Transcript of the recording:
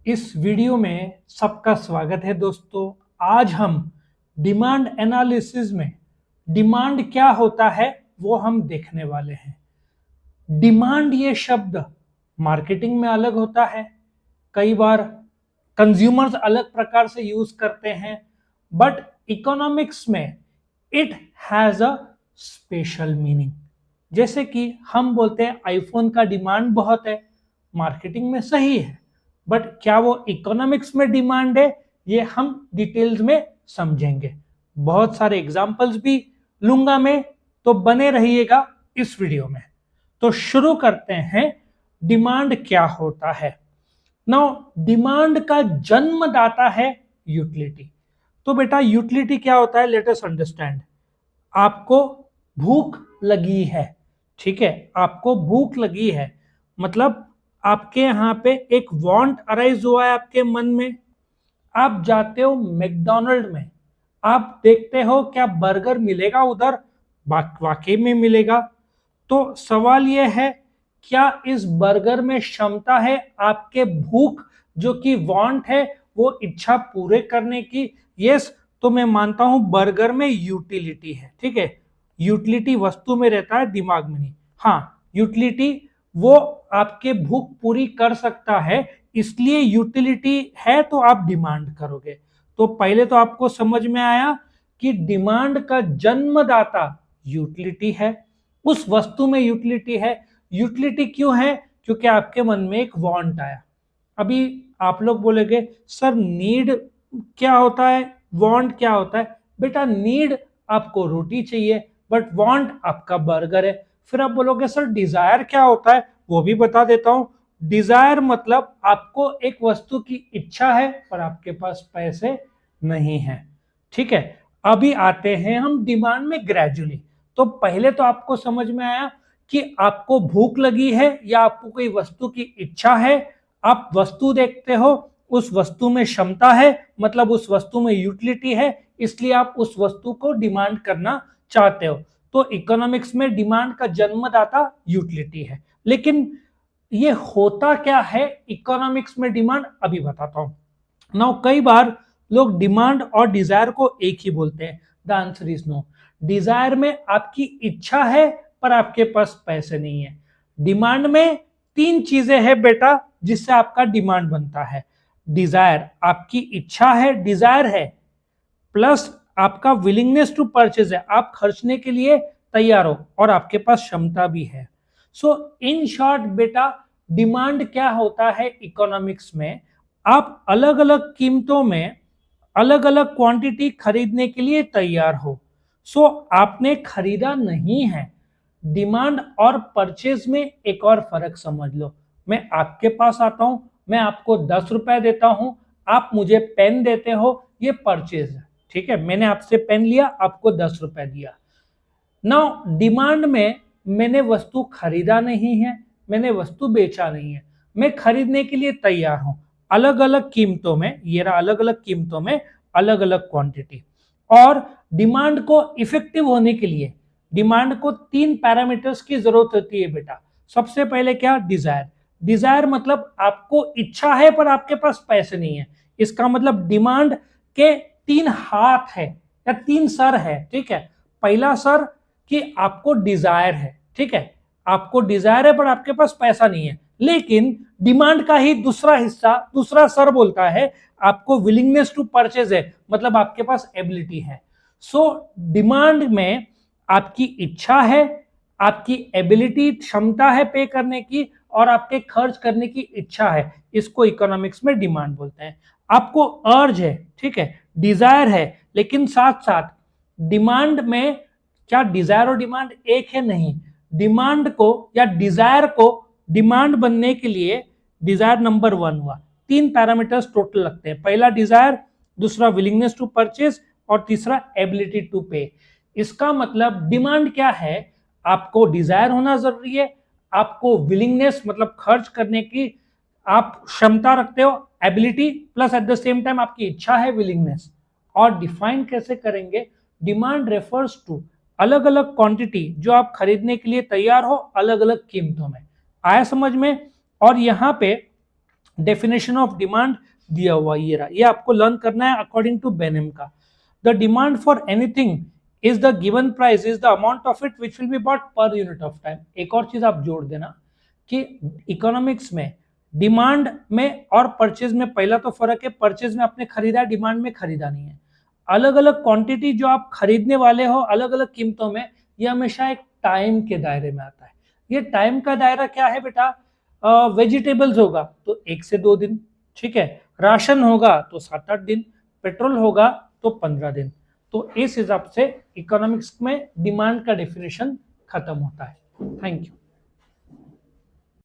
इस वीडियो में सबका स्वागत है दोस्तों। आज हम डिमांड एनालिसिस में डिमांड क्या होता है वो हम देखने वाले हैं। डिमांड ये शब्द मार्केटिंग में अलग होता है, कई बार कंज्यूमर्स अलग प्रकार से यूज करते हैं, बट इकोनॉमिक्स में it has a special meaning. जैसे कि हम बोलते हैं आईफोन का डिमांड बहुत है, मार्केटिंग में सही है, बट क्या वो इकोनॉमिक्स में डिमांड है, ये हम डिटेल्स में समझेंगे। बहुत सारे एग्जांपल्स भी लूंगा मैं, तो बने रहिएगा इस वीडियो में। तो शुरू करते हैं, डिमांड क्या होता है। नाउ डिमांड का जन्मदाता है यूटिलिटी। तो बेटा यूटिलिटी क्या होता है, लेट अस अंडरस्टैंड। आपको भूख लगी है, ठीक है, आपको भूख लगी है, मतलब आपके यहां पे एक वांट अराइज हुआ है आपके मन में। आप जाते हो मैकडोनल्ड में, आप देखते हो क्या बर्गर मिलेगा उधर, वाकई में मिलेगा। तो सवाल यह है, क्या इस बर्गर में क्षमता है आपके भूख जो कि वांट है वो इच्छा पूरे करने की? यस। तो मैं मानता हूं बर्गर में यूटिलिटी है, ठीक है। यूटिलिटी वस्तु में रहता है, दिमाग में नहीं। हाँ, यूटिलिटी वो आपके भूख पूरी कर सकता है, इसलिए यूटिलिटी है तो आप डिमांड करोगे। तो पहले तो आपको समझ में आया कि डिमांड का जन्मदाता यूटिलिटी है, उस वस्तु में यूटिलिटी है। यूटिलिटी क्यों है? क्योंकि आपके मन में एक वांट आया। अभी आप लोग बोलेंगे सर नीड क्या होता है, वांट क्या होता है? बेटा नीड आपको रोटी चाहिए, बट वांट आपका बर्गर है। फिर आप बोलोगे सर डिजायर क्या होता है, वो भी बता देता हूं। डिजायर मतलब आपको एक वस्तु की इच्छा है पर आपके पास पैसे नहीं है, ठीक है। अभी आते हैं हम डिमांड में ग्रेजुअली। तो पहले तो आपको समझ में आया कि आपको भूख लगी है या आपको कोई वस्तु की इच्छा है, आप वस्तु देखते हो, उस वस्तु में क्षमता है, मतलब उस वस्तु में यूटिलिटी है, इसलिए आप उस वस्तु को डिमांड करना चाहते हो। तो इकोनॉमिक्स में डिमांड का जन्मदाता यूटिलिटी है। लेकिन ये होता क्या है इकोनॉमिक्स में डिमांड, अभी बताता हूं। नाउ कई बार लोग डिमांड और डिजायर को एक ही बोलते हैं। The answer is no. Desire में आपकी इच्छा है पर आपके पास पैसे नहीं है। डिमांड में तीन चीजें हैं बेटा जिससे आपका डिमांड बनता है। डिजायर आपकी इच्छा है, डिजायर है, प्लस आपका विलिंगनेस टू परचेज है, आप खर्चने के लिए तैयार हो, और आपके पास क्षमता भी है। सो इन शॉर्ट बेटा, डिमांड क्या होता है इकोनॉमिक्स में, आप अलग अलग कीमतों में अलग अलग क्वांटिटी खरीदने के लिए तैयार हो। सो आपने खरीदा नहीं है। डिमांड और परचेज में एक और फर्क समझ लो। मैं आपके पास आता हूं, मैं आपको 10 रुपए देता हूं, आप मुझे पेन देते हो, ये परचेज है, ठीक है। मैंने आपसे पेन लिया, आपको 10 रुपए दिया। नाउ डिमांड में मैंने वस्तु खरीदा नहीं है, मैंने वस्तु बेचा नहीं है, मैं खरीदने के लिए तैयार हूं अलग अलग कीमतों में, ये रहा अलग अलग कीमतों में अलग अलग क्वांटिटी। और डिमांड को इफेक्टिव होने के लिए डिमांड को तीन पैरामीटर्स की जरूरत होती है बेटा। सबसे पहले क्या? डिजायर। डिजायर मतलब आपको इच्छा है पर आपके पास पैसे नहीं है। इसका मतलब डिमांड के तीन हाथ है या तीन सर है, ठीक है। पहला सर कि आपको डिजायर है, ठीक है, आपको डिजायर है पर आपके पास पैसा नहीं है। लेकिन डिमांड का ही दूसरा हिस्सा, दूसरा सर बोलता है आपको विलिंगनेस टू परचेज है, मतलब आपके पास एबिलिटी है। सो डिमांड में आपकी इच्छा है, आपकी एबिलिटी क्षमता है पे करने की, और आपके खर्च करने की इच्छा है, इसको इकोनॉमिक्स में डिमांड बोलते हैं। आपको अर्ज है, ठीक है, डिजायर है, लेकिन साथ साथ डिमांड में क्या डिजायर और डिमांड एक है? नहीं। डिमांड को या डिजायर को डिमांड बनने के लिए डिजायर नंबर 1 हुआ। तीन पैरामीटर्स टोटल लगते हैं, पहला डिजायर, दूसरा विलिंगनेस टू परचेज, और तीसरा एबिलिटी टू पे। इसका मतलब डिमांड क्या है, आपको डिजायर होना जरूरी है, आपको विलिंगनेस मतलब खर्च करने की आप क्षमता रखते हो, ability, plus at the same time आपकी इच्छा है, विलिंगनेस। और डिफाइन कैसे करेंगे? डिमांड रेफर्स टू अलग अलग क्वांटिटी जो आप खरीदने के लिए तैयार हो अलग अलग कीमतों में। आया समझ में? और यहां पे डेफिनेशन ऑफ डिमांड दिया हुआ ये आपको लर्न करना है अकॉर्डिंग टू बेनिम का। The demand for anything is the given price is the amount of it which will be bought per unit of time. एक और चीज आप जोड़ देना कि इकोनॉमिक्स में डिमांड में और परचेज में पहला तो फर्क है, परचेज में आपने खरीदा, डिमांड में खरीदा नहीं है। अलग अलग क्वांटिटी जो आप खरीदने वाले हो अलग अलग कीमतों में, ये हमेशा एक टाइम के दायरे में आता है। ये टाइम का दायरा क्या है बेटा? वेजिटेबल्स होगा तो 1 से 2 दिन, ठीक है, राशन होगा तो 7-8 दिन, पेट्रोल होगा तो 15 दिन। तो इस हिसाब से इकोनॉमिक्स में डिमांड का डेफिनेशन खत्म होता है। Thank you.